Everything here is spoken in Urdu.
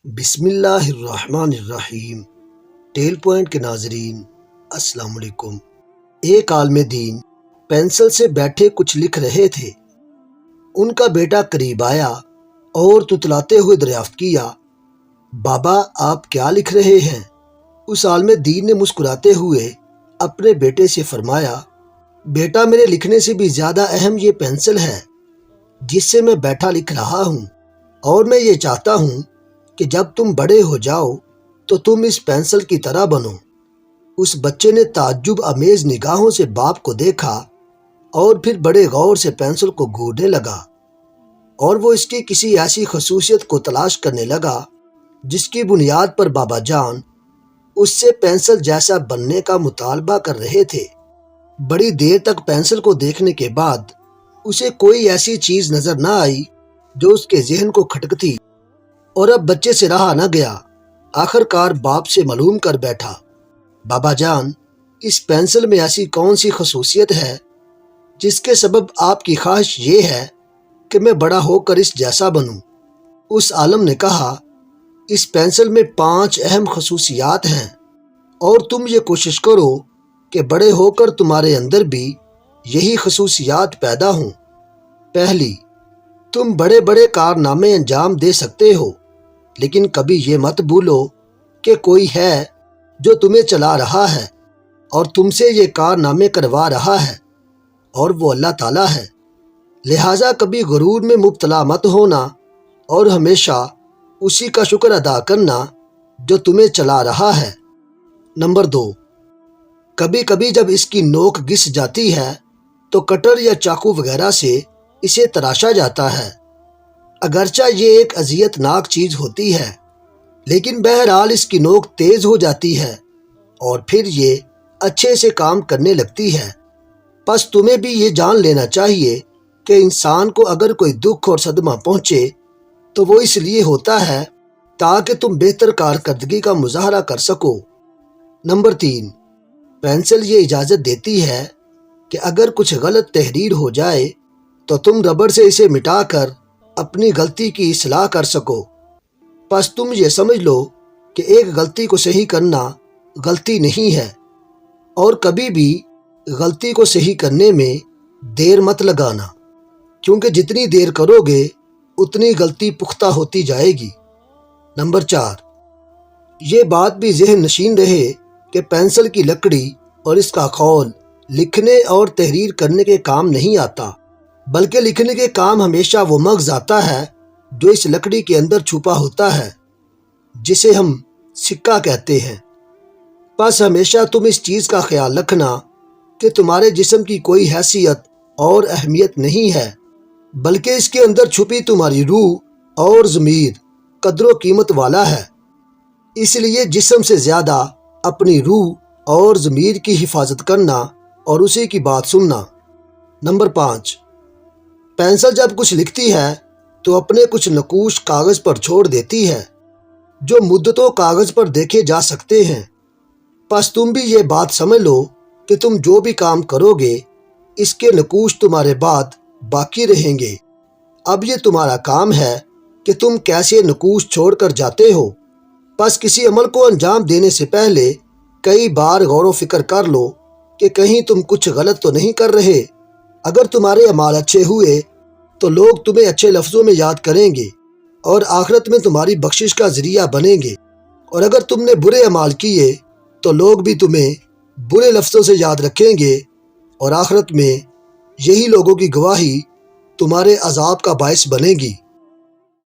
بسم اللہ الرحمن الرحیم۔ ٹیل پوائنٹ کے ناظرین السلام علیکم۔ ایک عالم دین پینسل سے بیٹھے کچھ لکھ رہے تھے۔ ان کا بیٹا قریب آیا اور تتلاتے ہوئے دریافت کیا، بابا آپ کیا لکھ رہے ہیں؟ اس عالم دین نے مسکراتے ہوئے اپنے بیٹے سے فرمایا، بیٹا میرے لکھنے سے بھی زیادہ اہم یہ پینسل ہے جس سے میں بیٹھا لکھ رہا ہوں، اور میں یہ چاہتا ہوں کہ جب تم بڑے ہو جاؤ تو تم اس پینسل کی طرح بنو۔ اس بچے نے تعجب آمیز نگاہوں سے باپ کو دیکھا اور پھر بڑے غور سے پینسل کو گھورنے لگا، اور وہ اس کی کسی ایسی خصوصیت کو تلاش کرنے لگا جس کی بنیاد پر بابا جان اس سے پینسل جیسا بننے کا مطالبہ کر رہے تھے۔ بڑی دیر تک پینسل کو دیکھنے کے بعد اسے کوئی ایسی چیز نظر نہ آئی جو اس کے ذہن کو کھٹکتی، اور اب بچے سے رہا نہ گیا۔ آخر کار باپ سے معلوم کر بیٹھا، بابا جان اس پینسل میں ایسی کون سی خصوصیت ہے جس کے سبب آپ کی خواہش یہ ہے کہ میں بڑا ہو کر اس جیسا بنوں؟ اس عالم نے کہا، اس پینسل میں 5 اہم خصوصیات ہیں، اور تم یہ کوشش کرو کہ بڑے ہو کر تمہارے اندر بھی یہی خصوصیات پیدا ہوں۔ پہلی، تم بڑے بڑے کارنامے انجام دے سکتے ہو، لیکن کبھی یہ مت بھولو کہ کوئی ہے جو تمہیں چلا رہا ہے اور تم سے یہ کارنامے کروا رہا ہے، اور وہ اللہ تعالیٰ ہے۔ لہٰذا کبھی غرور میں مبتلا مت ہونا اور ہمیشہ اسی کا شکر ادا کرنا جو تمہیں چلا رہا ہے۔ نمبر 2، کبھی کبھی جب اس کی نوک گھس جاتی ہے تو کٹر یا چاقو وغیرہ سے اسے تراشا جاتا ہے۔ اگرچہ یہ ایک اذیت ناک چیز ہوتی ہے، لیکن بہرحال اس کی نوک تیز ہو جاتی ہے اور پھر یہ اچھے سے کام کرنے لگتی ہے۔ پس تمہیں بھی یہ جان لینا چاہیے کہ انسان کو اگر کوئی دکھ اور صدمہ پہنچے تو وہ اس لیے ہوتا ہے تاکہ تم بہتر کارکردگی کا مظاہرہ کر سکو۔ نمبر 3، پینسل یہ اجازت دیتی ہے کہ اگر کچھ غلط تحریر ہو جائے تو تم ربڑ سے اسے مٹا کر اپنی غلطی کی اصلاح کر سکو۔ پس تم یہ سمجھ لو کہ ایک غلطی کو صحیح کرنا غلطی نہیں ہے، اور کبھی بھی غلطی کو صحیح کرنے میں دیر مت لگانا، کیونکہ جتنی دیر کرو گے اتنی غلطی پختہ ہوتی جائے گی۔ نمبر 4، یہ بات بھی ذہن نشین رہے کہ پینسل کی لکڑی اور اس کا خول لکھنے اور تحریر کرنے کے کام نہیں آتا، بلکہ لکھنے کے کام ہمیشہ وہ مغز آتا ہے جو اس لکڑی کے اندر چھپا ہوتا ہے، جسے ہم سکہ کہتے ہیں۔ بس ہمیشہ تم اس چیز کا خیال رکھنا کہ تمہارے جسم کی کوئی حیثیت اور اہمیت نہیں ہے، بلکہ اس کے اندر چھپی تمہاری روح اور ضمیر قدر و قیمت والا ہے۔ اس لیے جسم سے زیادہ اپنی روح اور ضمیر کی حفاظت کرنا اور اسی کی بات سننا۔ نمبر 5، پینسل جب کچھ لکھتی ہے تو اپنے کچھ نقوش کاغذ پر چھوڑ دیتی ہے جو مدتوں کاغذ پر دیکھے جا سکتے ہیں۔ پس تم بھی یہ بات سمجھ لو کہ تم جو بھی کام کرو گے اس کے نقوش تمہارے بعد باقی رہیں گے۔ اب یہ تمہارا کام ہے کہ تم کیسے نقوش چھوڑ کر جاتے ہو۔ پس کسی عمل کو انجام دینے سے پہلے کئی بار غور و فکر کر لو کہ کہیں تم کچھ غلط تو نہیں کر رہے۔ اگر تمہارے اعمال اچھے ہوئے تو لوگ تمہیں اچھے لفظوں میں یاد کریں گے اور آخرت میں تمہاری بخشش کا ذریعہ بنیں گے، اور اگر تم نے برے اعمال کیے تو لوگ بھی تمہیں برے لفظوں سے یاد رکھیں گے، اور آخرت میں یہی لوگوں کی گواہی تمہارے عذاب کا باعث بنے گی۔